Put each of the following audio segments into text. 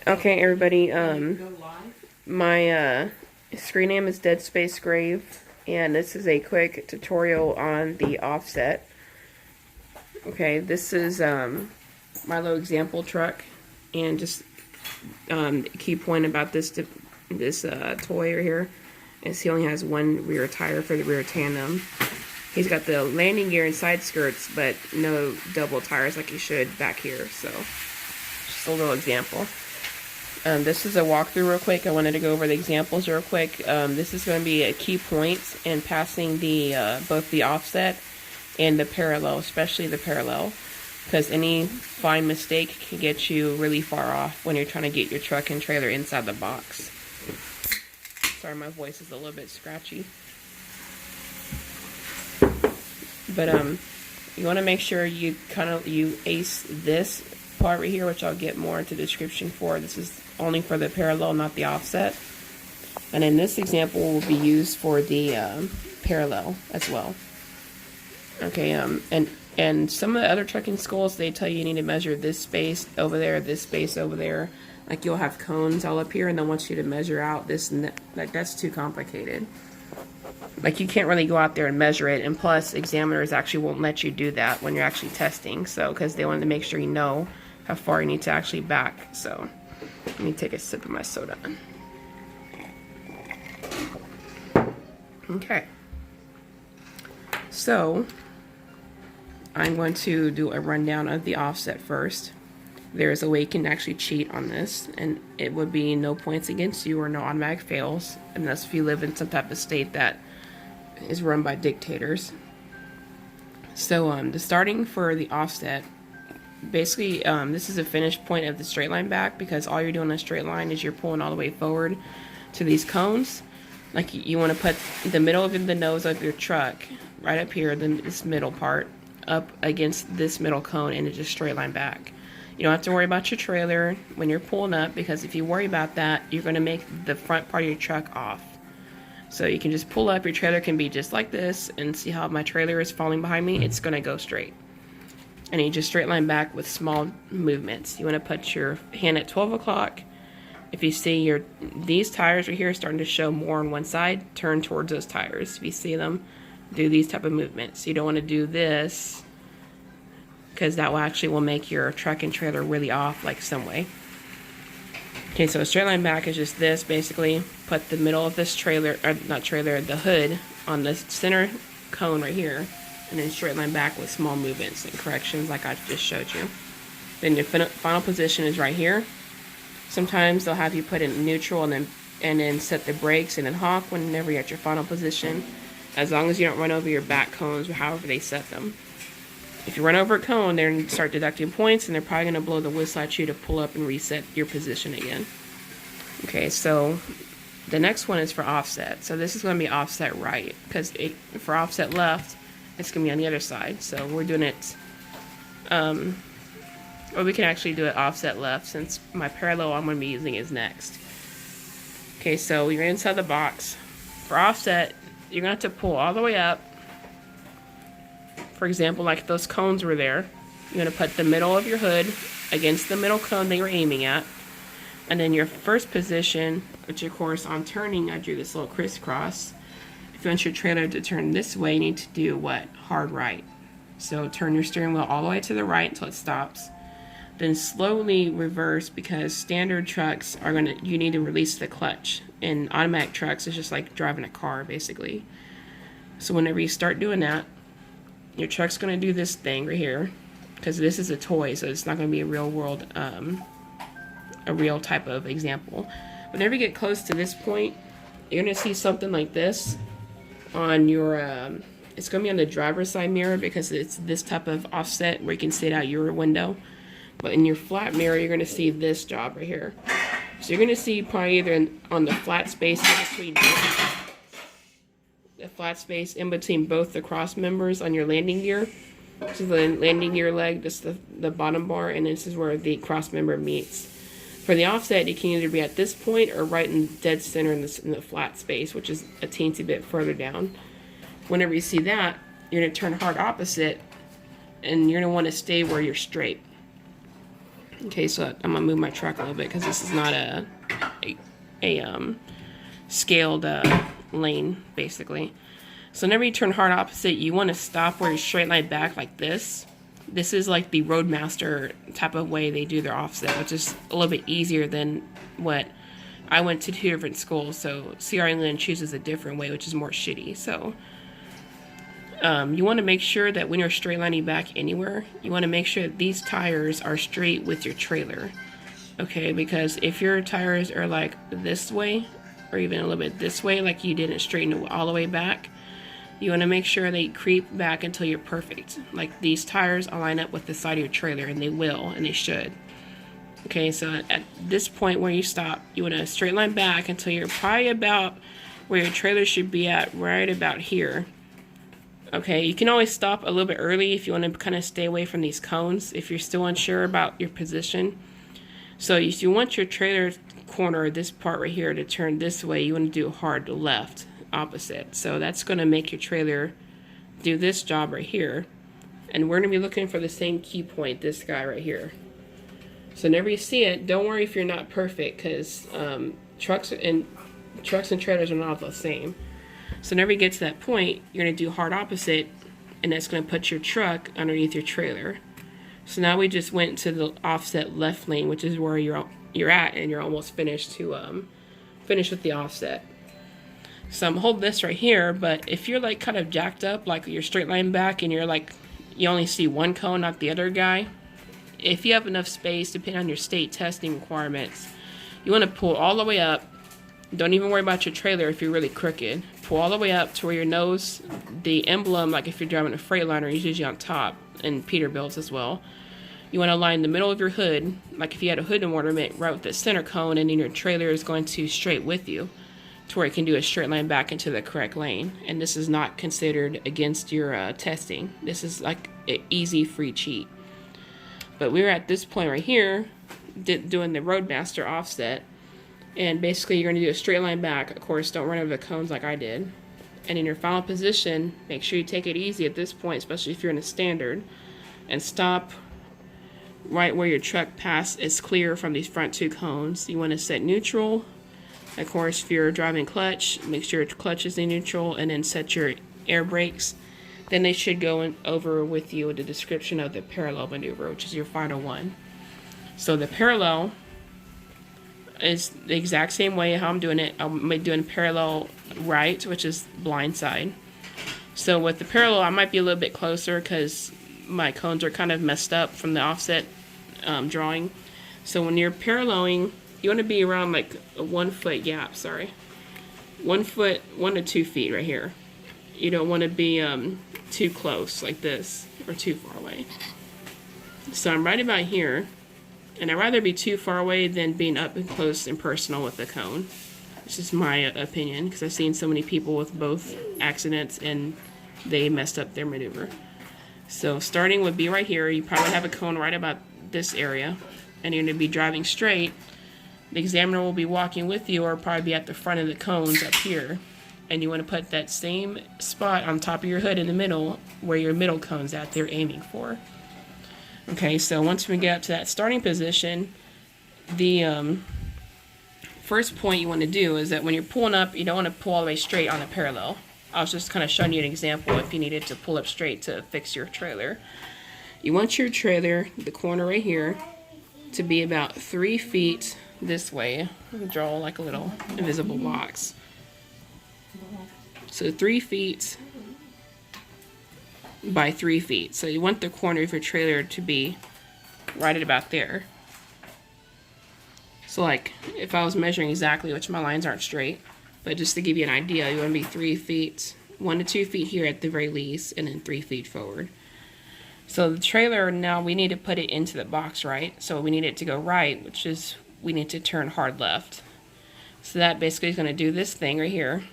Okay, everybody, my screen name is Dead Space Grave, and this is a quick tutorial on the offset. Okay, this is my little example truck, and just key point about this toy right here is he only has one rear tire for the rear tandem. He's got the landing gear and side skirts, but no double tires like he should back here, so just a little example. This is a walkthrough real quick. I wanted to go over the examples real quick. This is going to be a key point in passing the both the offset and the parallel, especially the parallel, because any fine mistake can get you really far off when you're trying to get your truck and trailer inside the box. Sorry, my voice is a little bit scratchy. But you want to make sure you ace this part right here, which I'll get more into the description for. This is only for the parallel, not the offset. And then this example will be used for the parallel as well. Okay, and some of the other trucking schools, they tell you need to measure this space over there, this space over there. Like you'll have cones all up here, and they'll want you to measure out this and that. Like that's too complicated. Like you can't really go out there and measure it, and plus examiners actually won't let you do that when you're actually testing. So because they wanted to make sure you know how far you need to actually back. So let me take a sip of my soda. Okay. So I'm going to do a rundown of the offset first. There's a way you can actually cheat on this, and it would be no points against you or no automatic fails, unless if you live in some type of state that is run by dictators. So the starting for the offset, basically this is a finish point of the straight line back, because all you're doing on a straight line is you're pulling all the way forward to these cones. Like you want to put the middle of the nose of your truck right up here, then this middle part up against this middle cone, and it's just straight line back. You don't have to worry about your trailer when you're pulling up, because if you worry about that, you're going to make the front part of your truck off. So you can just pull up, your trailer can be just like this, and see how my trailer is falling behind me? It's going to go straight. And you just straight line back with small movements. You want to put your hand at 12 o'clock. If you see these tires right here starting to show more on one side, turn towards those tires. If you see them, do these type of movements. You don't want to do this, because that will make your truck and trailer really off, like some way. Okay, so a straight line back is just this, basically. Put the middle of this trailer, or not trailer, the hood on the center cone right here, and then straight line back with small movements and corrections like I just showed you. Then your final position is right here. Sometimes they'll have you put in neutral and then set the brakes and then honk whenever you're at your final position, as long as you don't run over your back cones or however they set them. If you run over a cone, they're going to start deducting points, and they're probably going to blow the whistle at you to pull up and reset your position again. Okay, so the next one is for offset. So this is going to be offset right, because for offset left, it's going to be on the other side. So we're doing it, or we can actually do it offset left, since my parallel I'm going to be using is next. Okay, so you're inside the box. For offset, you're going to have to pull all the way up. For example, like those cones were there, you're going to put the middle of your hood against the middle cone that you're aiming at. And then your first position, which of course on turning I drew this little crisscross. If you want your trailer to turn this way, you need to do what? Hard right. So turn your steering wheel all the way to the right until it stops. Then slowly reverse, because standard trucks you need to release the clutch. In automatic trucks, it's just like driving a car basically. So whenever you start doing that, your truck's going to do this thing right here, because this is a toy, so it's not going to be a real world, a real type of example. Whenever you get close to this point, you're going to see something like this on your, it's going to be on the driver's side mirror, because it's this type of offset where you can see it out your window. But in your flat mirror, you're going to see this job right here. So you're going to see probably either on the flat space in between both the cross members on your landing gear. This is the landing gear leg, this is the bottom bar, and this is where the cross member meets. For the offset, you can either be at this point or right in dead center in the flat space, which is a teensy bit further down. Whenever you see that, you're going to turn hard opposite, and you're going to want to stay where you're straight. Okay, so I'm gonna move my truck a little bit because this is not a scaled lane, basically. So whenever you turn hard opposite, you want to stop where you straight line back like this. This is like the Roadmaster type of way they do their offset, which is a little bit easier than what I went to 2 different schools. So CR England chooses a different way, which is more shitty. So you want to make sure that when you're straight lining back anywhere, you want to make sure that these tires are straight with your trailer. Okay, because if your tires are like this way, or even a little bit this way, like you didn't straighten it all the way back, you want to make sure they creep back until you're perfect. Like these tires align up with the side of your trailer, and they will, and they should. Okay, so at this point where you stop, you want to straight line back until you're probably about where your trailer should be at, right about here. Okay, you can always stop a little bit early if you want to kind of stay away from these cones, if you're still unsure about your position. So if you want your trailer corner, this part right here, to turn this way, you want to do hard left, opposite. So that's going to make your trailer do this job right here. And we're going to be looking for the same key point, this guy right here. So whenever you see it, don't worry if you're not perfect, because trucks and trailers are not the same. So whenever you get to that point, you're going to do hard opposite, and that's going to put your truck underneath your trailer. So now we just went to the offset left lane, which is where you're at, and you're almost finished to finish with the offset. So I'm holding this right here, but if you're like kind of jacked up, like you're straight line back and you're like, you only see one cone, not the other guy, if you have enough space, depending on your state testing requirements, you want to pull all the way up. Don't even worry about your trailer if you're really crooked. Pull all the way up to where your nose, the emblem, like if you're driving a Freightliner, is usually on top, and Peterbilt's as well. You want to line the middle of your hood, like if you had a hood ornament, right with the center cone, and then your trailer is going to straight with you, to where it can do a straight line back into the correct lane. And this is not considered against your testing. This is like an easy free cheat. But we were at this point right here, doing the Roadmaster offset. And basically you're going to do a straight line back. Of course, don't run over the cones like I did. And in your final position, make sure you take it easy at this point, especially if you're in a standard. And stop right where your truck pass is clear from these front 2 cones. You want to set neutral. Of course, if you're driving clutch, make sure your clutch is in neutral, and then set your air brakes. Then they should go over with you with the description of the parallel maneuver, which is your final one. So the parallel is the exact same way how I'm doing it. I'm doing parallel right, which is blind side. So with the parallel, I might be a little bit closer because my cones are kind of messed up from the offset drawing. So when you're paralleling, you want to be around like a 1 foot gap, 1 foot, 1 to 2 feet right here. You don't want to be too close like this or too far away. So I'm right about here. And I'd rather be too far away than being up and close and personal with the cone. It's just my opinion, because I've seen so many people with both accidents and they messed up their maneuver. So starting would be right here. You probably have a cone right about this area, and you're going to be driving straight. The examiner will be walking with you, or probably be at the front of the cones up here. And you want to put that same spot on top of your hood in the middle, where your middle cone's at, they're aiming for. Okay, so once we get up to that starting position, the first point you want to do is that when you're pulling up, you don't want to pull all the way straight on a parallel. I was just kind of showing you an example if you needed to pull up straight to fix your trailer. You want your trailer, the corner right here, to be about 3 feet this way. I'll draw like a little invisible box. So 3 feet by 3 feet. So you want the corner of your trailer to be right at about there. So like if I was measuring exactly, which my lines aren't straight, but just to give you an idea, you want to be 3 feet, 1 to 2 feet here at the very least, and then 3 feet forward. So the trailer, now we need to put it into the box right. So we need it to go right, which is we need to turn hard left. So that basically is going to do this thing right here.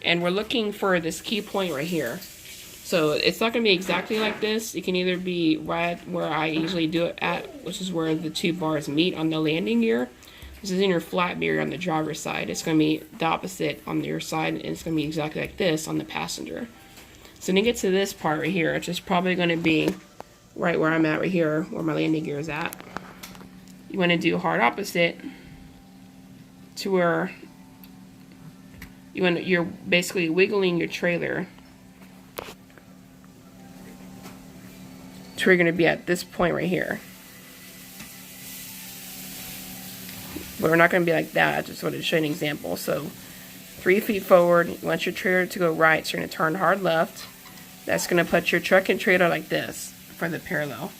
And we're looking for this key point right here. So it's not going to be exactly like this. It can either be right where I usually do it at, which is where the 2 bars meet on the landing gear. This is in your flat gear on the driver's side. It's going to be the opposite on your side, and it's going to be exactly like this on the passenger. So when you get to this part right here, which is probably going to be right where I'm at right here, where my landing gear is at. you want to do hard opposite to where you're basically wiggling your trailer to where you're going to be at this point right here. But we're not going to be like that. I just wanted to show you an example. So 3 feet forward, you want your trailer to go right, so you're going to turn hard left. That's going to put your truck and trailer like this for the parallel.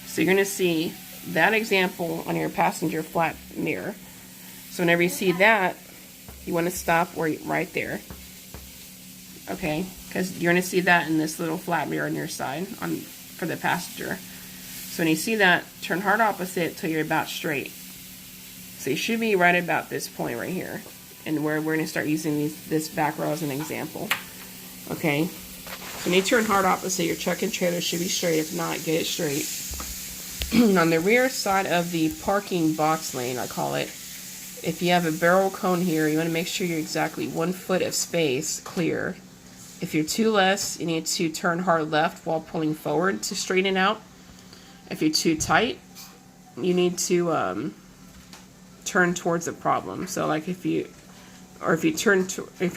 So you're going to see that example on your passenger flat mirror. So whenever you see that, you want to stop right there. Okay, because you're going to see that in this little flat mirror on your side for the passenger. So when you see that, turn hard opposite till you're about straight. So you should be right about this point right here, and where we're going to start using this back row as an example. Okay, so when you turn hard opposite, your truck and trailer should be straight. If not, get it straight. On the rear side of the parking box lane, I call it, if you have a barrel cone here, you want to make sure you're exactly 1 foot of space clear. If you're too less, you need to turn hard left while pulling forward to straighten out. If you're too tight, you need to turn towards the problem. So like if you're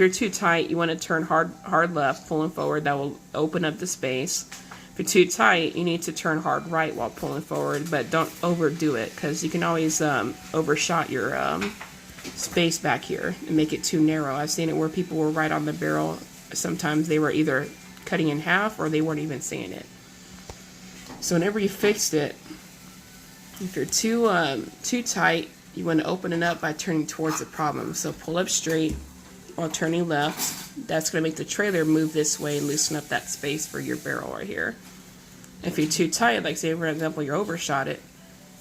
too tight, you want to turn hard left, pulling forward. That will open up the space. If you're too tight, you need to turn hard right while pulling forward, but don't overdo it, because you can always overshot your space back here and make it too narrow. I've seen it where people were right on the barrel. Sometimes they were either cutting in half or they weren't even seeing it. So whenever you fixed it, if you're too tight, you want to open it up by turning towards the problem. So pull up straight while turning left. That's going to make the trailer move this way and loosen up that space for your barrel right here. If you're too tight, like say for example you overshot it,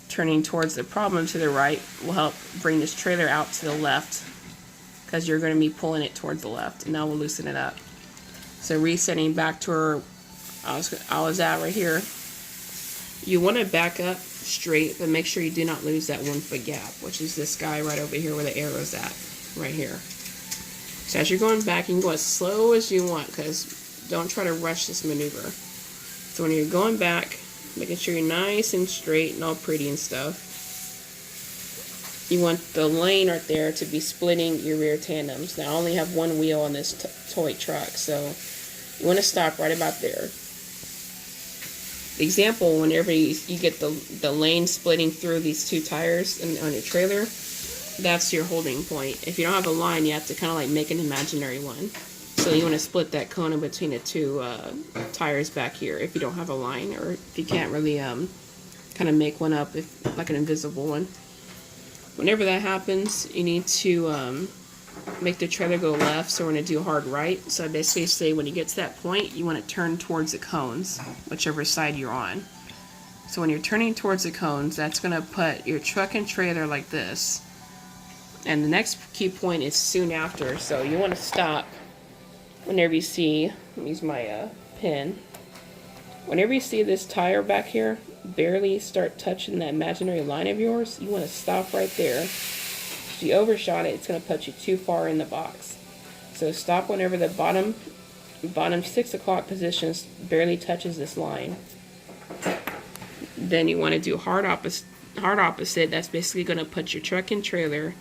turning towards the problem to the right will help bring this trailer out to the left, because you're going to be pulling it towards the left, and that will loosen it up. So resetting back to where I was at right here, you want to back up straight, but make sure you do not lose that 1 foot gap, which is this guy right over here where the arrow's at, right here. So as you're going back, you can go as slow as you want, because don't try to rush this maneuver. So when you're going back, making sure you're nice and straight and all pretty and stuff, you want the lane right there to be splitting your rear tandems. Now I only have one wheel on this toy truck, so you want to stop right about there. The example, whenever you get the lane splitting through these two tires on your trailer, that's your holding point. If you don't have a line, you have to kind of like make an imaginary one. So you want to split that cone in between the two tires back here if you don't have a line, or if you can't really kind of make one up, like an invisible one. Whenever that happens, you need to make the trailer go left, so we're going to do hard right. So I basically say when you get to that point, you want to turn towards the cones, whichever side you're on. So when you're turning towards the cones, that's going to put your truck and trailer like this. And the next key point is soon after, so you want to stop whenever you see, let me use my pen. Whenever you see this tire back here barely start touching that imaginary line of yours, you want to stop right there. If you overshot it, it's going to put you too far in the box. So stop whenever the bottom 6 o'clock position barely touches this line. Then you want to do hard opposite. That's basically going to put your truck and trailer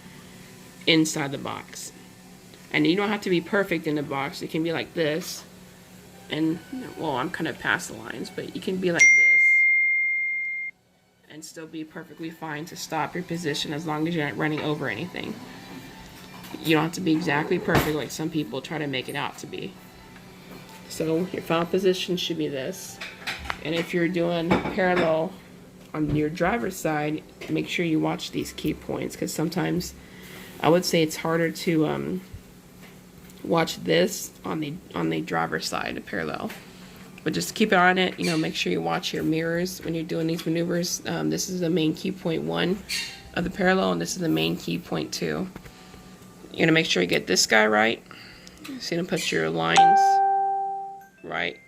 inside the box. And you don't have to be perfect in the box. It can be like this. And, well, I'm kind of past the lines, but you can be like this and still be perfectly fine to stop your position as long as you're not running over anything. You don't have to be exactly perfect like some people try to make it out to be. So your final position should be this. And if you're doing parallel on your driver's side, make sure you watch these key points, because sometimes I would say it's harder to watch this on the driver's side of parallel. But just keep it on it, make sure you watch your mirrors when you're doing these maneuvers. This is the main key point 1 of the parallel, and this is the main key point 2. You're going to make sure you get this guy right. So you're going to put your lines right,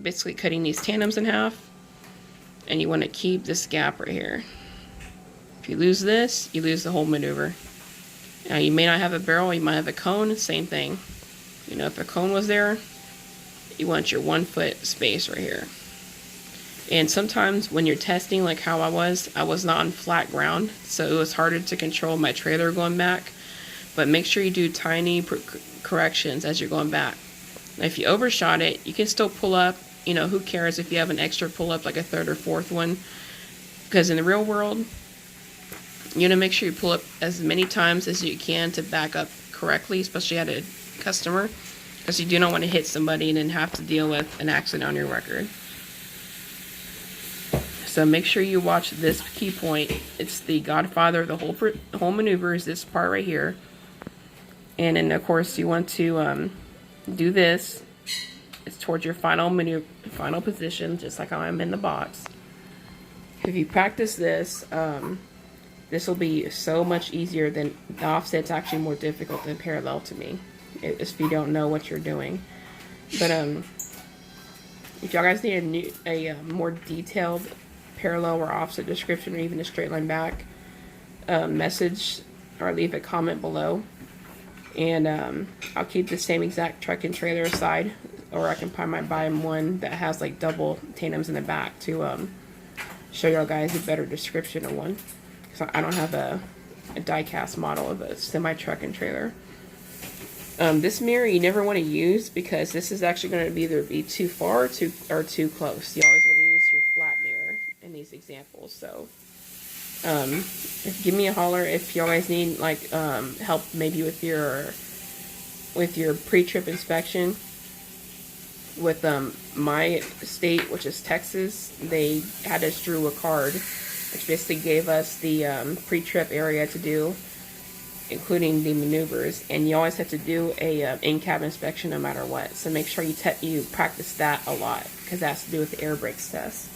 basically cutting these tandems in half. And you want to keep this gap right here. If you lose this, you lose the whole maneuver. Now you may not have a barrel, you might have a cone, same thing. If a cone was there, you want your 1 foot space right here. And sometimes when you're testing, like how I was not on flat ground, so it was harder to control my trailer going back. But make sure you do tiny corrections as you're going back. Now, if you overshot it, you can still pull up. You know, who cares if you have an extra pull up, like a third or fourth one? Because in the real world, you want to make sure you pull up as many times as you can to back up correctly, especially at a customer, because you do not want to hit somebody and then have to deal with an accident on your record. So make sure you watch this key point. It's the godfather of the whole maneuver is this part right here. And then of course you want to do this. It's towards your final position, just like how I'm in the box. If you practice this, this will be so much easier than the offset's actually more difficult than parallel to me, if you don't know what you're doing. But if y'all guys need a more detailed parallel or offset description, or even a straight line back, message or leave a comment below, and I'll keep the same exact truck and trailer aside, or I can buy one that has like double tandems in the back to show y'all guys a better description of one, because I don't have a die cast model of a semi truck and trailer. This mirror you never want to use, because this is actually going to either be too far or too close. You always want to use your flat mirror in these examples. So give me a holler if y'all guys need like help maybe with your pre-trip inspection. With my state, which is Texas, they had us drew a card which basically gave us the pre-trip area to do, including the maneuvers, and you always have to do a in-cab inspection no matter what. So make sure you practice that a lot, because that has to do with the air brakes test.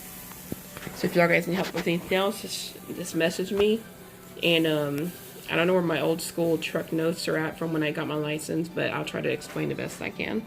So if y'all guys need help with anything else, just message me. And I don't know where my old school truck notes are at from when I got my license, but I'll try to explain the best I can.